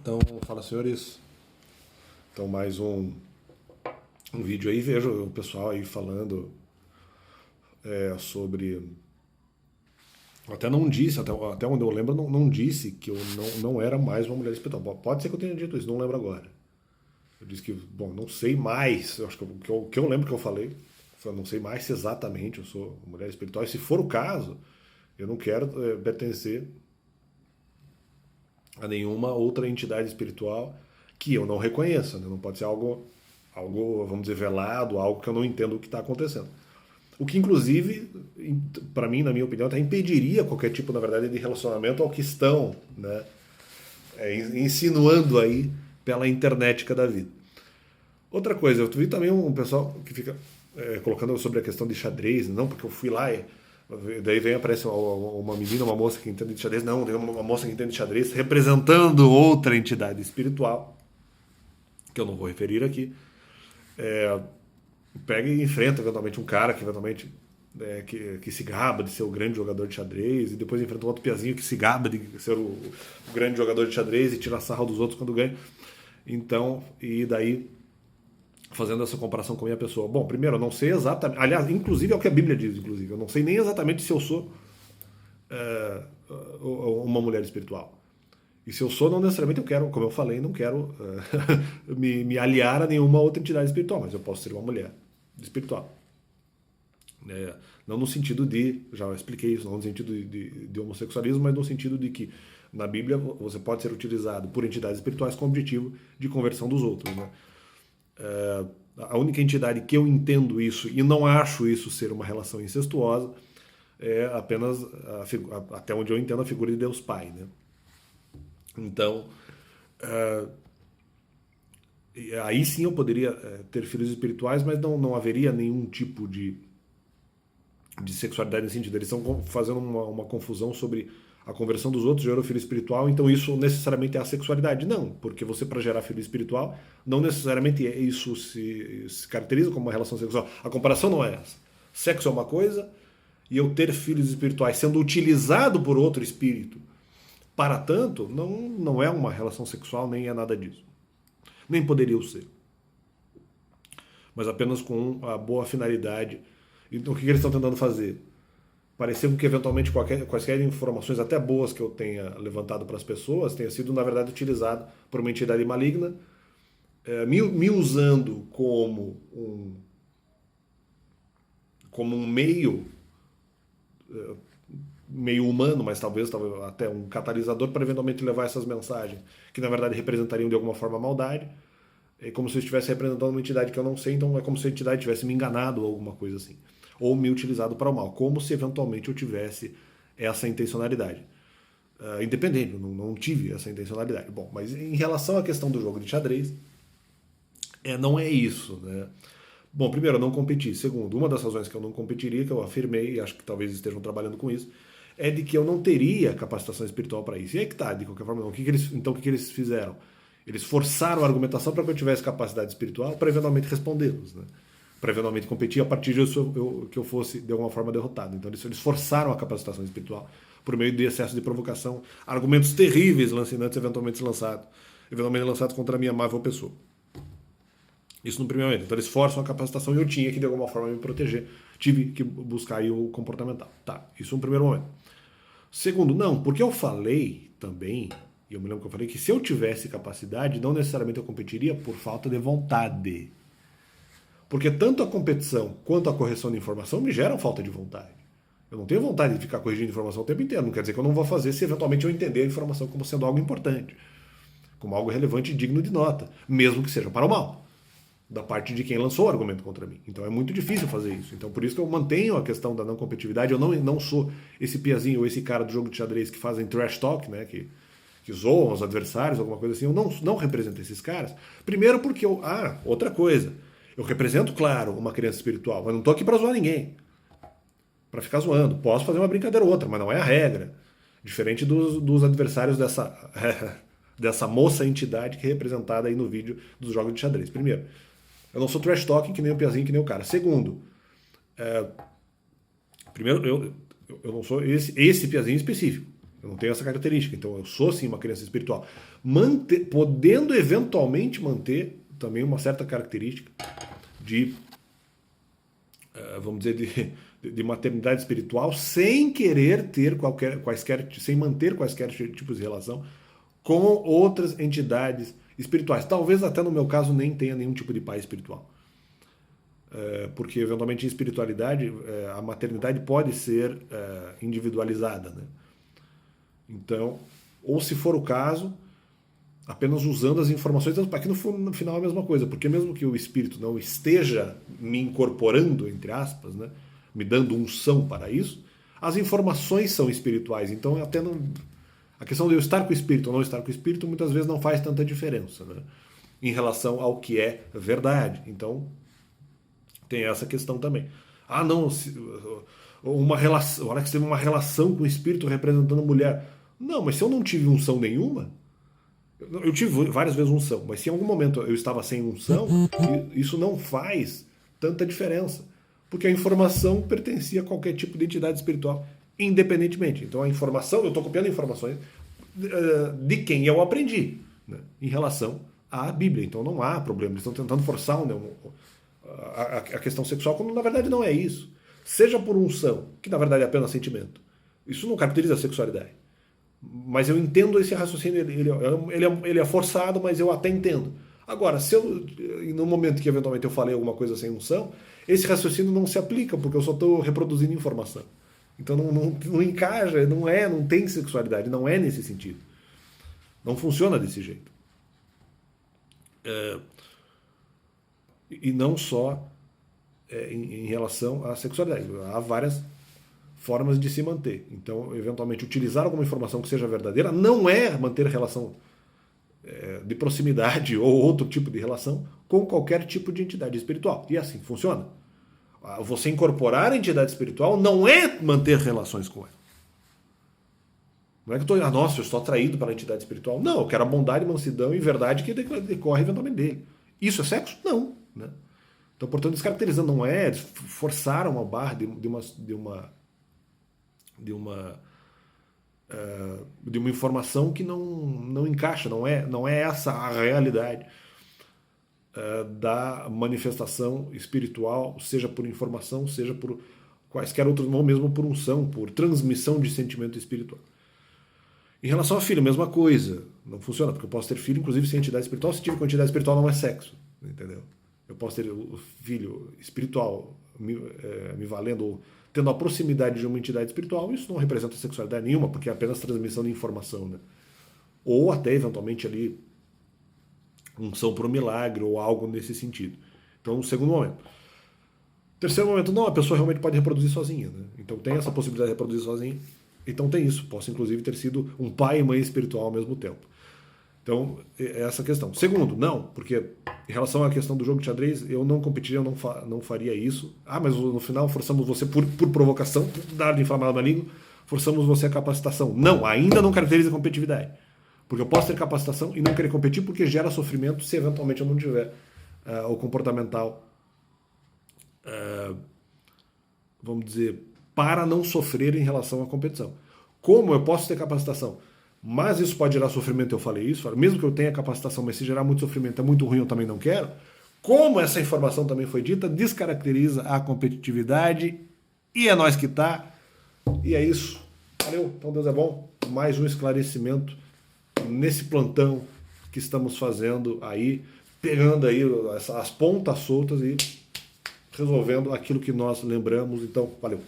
Então, fala senhores. Então, mais um vídeo aí. Vejo o pessoal aí falando sobre. Até não disse, até onde eu lembro, não disse que eu não era mais uma mulher espiritual. Pode ser que eu tenha dito isso, não lembro agora. Eu disse que, bom, não sei mais. Eu acho que eu lembro que eu falei. Eu não sei mais se exatamente eu sou mulher espiritual. E se for o caso, eu não quero pertencer a nenhuma outra entidade espiritual que eu não reconheça. Né? Não pode ser algo, vamos dizer, velado, algo que eu não entendo o que está acontecendo. O que, inclusive, para mim, na minha opinião, até impediria qualquer tipo, na verdade, de relacionamento ao que estão, né, insinuando aí pela internet cada vida. Outra coisa, eu vi também um pessoal que fica colocando sobre a questão de xadrez, não, porque eu fui lá e daí aparece uma menina, uma moça que entende de xadrez, não, tem uma moça que entende de xadrez representando outra entidade espiritual, que eu não vou referir aqui, pega e enfrenta eventualmente um cara que eventualmente que se gaba de ser o grande jogador de xadrez, e depois enfrenta um outro piazinho que se gaba de ser o grande jogador de xadrez e tira sarro dos outros quando ganha. Então, e daí fazendo essa comparação com a minha pessoa. Bom, primeiro, eu não sei exatamente, aliás, inclusive é o que a Bíblia diz, inclusive, eu não sei nem exatamente se eu sou uma mulher espiritual. E se eu sou, não necessariamente eu quero, como eu falei, não quero me aliar a nenhuma outra entidade espiritual, mas eu posso ser uma mulher espiritual. Não no sentido de, já expliquei isso, não no sentido de homossexualismo, mas no sentido de que na Bíblia você pode ser utilizado por entidades espirituais com o objetivo de conversão dos outros. Né? A única entidade que eu entendo isso e não acho isso ser uma relação incestuosa é apenas, até onde eu entendo, a figura de Deus Pai. Né? Então, aí sim eu poderia ter filhos espirituais, mas não haveria nenhum tipo de sexualidade nesse sentido. Eles estão fazendo uma confusão sobre a conversão dos outros, gerar o filho espiritual, então isso necessariamente é a sexualidade. Não, porque você, para gerar filho espiritual, não necessariamente isso se caracteriza como uma relação sexual. A comparação não é essa. Sexo é uma coisa, e eu ter filhos espirituais sendo utilizado por outro espírito para tanto, não é uma relação sexual, nem é nada disso. Nem poderia o ser. Mas apenas com a boa finalidade. Então, o que eles estão tentando fazer? Parecer que eventualmente quaisquer informações, até boas, que eu tenha levantado para as pessoas, tenha sido, na verdade, utilizado por uma entidade maligna, me usando como um meio humano, mas talvez até um catalisador para eventualmente levar essas mensagens, que na verdade representariam de alguma forma a maldade, é como se eu estivesse representando uma entidade que eu não sei, então é como se a entidade tivesse me enganado ou alguma coisa assim. Ou me utilizado para o mal, como se eventualmente eu tivesse essa intencionalidade. Independente, eu não tive essa intencionalidade. Bom, mas em relação à questão do jogo de xadrez, não é isso, né? Bom, primeiro, eu não competi. Segundo, uma das razões que eu não competiria, que eu afirmei, e acho que talvez estejam trabalhando com isso, é de que eu não teria capacitação espiritual para isso. E aí que tá, de qualquer forma, não. Então o que eles fizeram? Eles forçaram a argumentação para que eu tivesse capacidade espiritual para eventualmente respondê-los, né? Para eventualmente competir a partir disso que eu fosse de alguma forma derrotado. Então eles forçaram a capacitação espiritual por meio de excesso de provocação, argumentos terríveis, lancinantes, eventualmente lançados contra a minha amável pessoa. Isso no primeiro momento. Então eles forçam a capacitação e eu tinha que de alguma forma me proteger. Tive que buscar aí o comportamental. Tá, isso no primeiro momento. Segundo, não, porque eu falei também, e eu me lembro que eu falei que se eu tivesse capacidade, não necessariamente eu competiria por falta de vontade. Porque tanto a competição quanto a correção de informação me geram falta de vontade. Eu não tenho vontade de ficar corrigindo informação o tempo inteiro. Não quer dizer que eu não vou fazer se eventualmente eu entender a informação como sendo algo importante, como algo relevante e digno de nota, mesmo que seja para o mal, da parte de quem lançou o argumento contra mim. Então é muito difícil fazer isso. Então por isso que eu mantenho a questão da não competitividade. Eu não sou esse piazinho ou esse cara do jogo de xadrez que fazem trash talk, né, que zoam os adversários, alguma coisa assim. Eu não represento esses caras. Primeiro porque outra coisa. Eu represento, claro, uma criança espiritual, mas não estou aqui para zoar ninguém. Para ficar zoando. Posso fazer uma brincadeira ou outra, mas não é a regra. Diferente dos adversários dessa moça entidade que é representada aí no vídeo dos jogos de xadrez. Primeiro, eu não sou trash talking que nem o piazinho, que nem o cara. Segundo, primeiro, eu não sou esse piazinho específico. Eu não tenho essa característica, então eu sou sim uma criança espiritual. Podendo eventualmente manter também uma certa característica de, vamos dizer, de maternidade espiritual, sem querer ter sem manter quaisquer tipos de relação com outras entidades espirituais. Talvez até no meu caso nem tenha nenhum tipo de pai espiritual. Porque eventualmente em espiritualidade a maternidade pode ser individualizada, né? Então, ou se for o caso, apenas usando as informações, para que no final é a mesma coisa, porque mesmo que o espírito não esteja me incorporando, entre aspas, né, me dando unção para isso, as informações são espirituais, então até não, a questão de eu estar com o espírito ou não estar com o espírito muitas vezes não faz tanta diferença, né, em relação ao que é verdade. Então, tem essa questão também. Ah, não, uma relação, olha que você teve uma relação com o espírito representando mulher. Não, mas se eu não tive unção nenhuma, eu tive várias vezes unção, mas se em algum momento eu estava sem unção, isso não faz tanta diferença, porque a informação pertencia a qualquer tipo de entidade espiritual, independentemente. Então a informação, eu estou copiando informações de quem eu aprendi, né, em relação à Bíblia. Então não há problema, eles estão tentando forçar a questão sexual, quando na verdade não é isso. Seja por unção, que na verdade é apenas sentimento. Isso não caracteriza a sexualidade. Mas eu entendo esse raciocínio, ele é forçado, mas eu até entendo. Agora, se no momento que eventualmente eu falei alguma coisa sem unção, esse raciocínio não se aplica, porque eu só estou reproduzindo informação. Então não encaixa, não tem sexualidade, não é nesse sentido. Não funciona desse jeito. E não só em relação à sexualidade. Há várias formas de se manter. Então, eventualmente, utilizar alguma informação que seja verdadeira não é manter relação de proximidade ou outro tipo de relação com qualquer tipo de entidade espiritual. E assim funciona. Você incorporar a entidade espiritual não é manter relações com ela. Não é que eu estou, nossa, eu estou atraído pela entidade espiritual. Não, eu quero a bondade, mansidão e verdade que decorre eventualmente dele. Isso é sexo? Não. Né? Então, portanto, descaracterizando, não é forçar uma barra de uma informação que não encaixa, não é essa a realidade da manifestação espiritual, seja por informação, seja por quaisquer outros, ou mesmo por unção, por transmissão de sentimento espiritual. Em relação a filho, mesma coisa. Não funciona, porque eu posso ter filho, inclusive, sem entidade espiritual. Se tiver com entidade espiritual, não é sexo. Entendeu? Eu posso ter o filho espiritual me valendo, ou tendo a proximidade de uma entidade espiritual, isso não representa sexualidade nenhuma, porque é apenas transmissão de informação, né? Ou até, eventualmente, ali, unção por um milagre, ou algo nesse sentido. Então, um segundo momento. Terceiro momento, não, a pessoa realmente pode reproduzir sozinha, né? Então tem essa possibilidade de reproduzir sozinha. Então tem isso. Posso, inclusive, ter sido um pai e mãe espiritual ao mesmo tempo. Então, é essa questão. Segundo, não, porque em relação à questão do jogo de xadrez, eu não competiria, eu não faria isso. Ah, mas no final forçamos você por provocação, por dar de inflamado na língua, forçamos você a capacitação. Não, ainda não caracteriza a competitividade. Porque eu posso ter capacitação e não querer competir porque gera sofrimento se eventualmente eu não tiver o comportamental, vamos dizer, para não sofrer em relação à competição. Como eu posso ter capacitação, mas isso pode gerar sofrimento, eu falei isso, mesmo que eu tenha capacitação, mas se gerar muito sofrimento é muito ruim, eu também não quero. Como essa informação também foi dita, descaracteriza a competitividade e é nós que tá. E é isso. Valeu, então Deus é bom. Mais um esclarecimento nesse plantão que estamos fazendo aí, pegando aí as pontas soltas e resolvendo aquilo que nós lembramos. Então, valeu.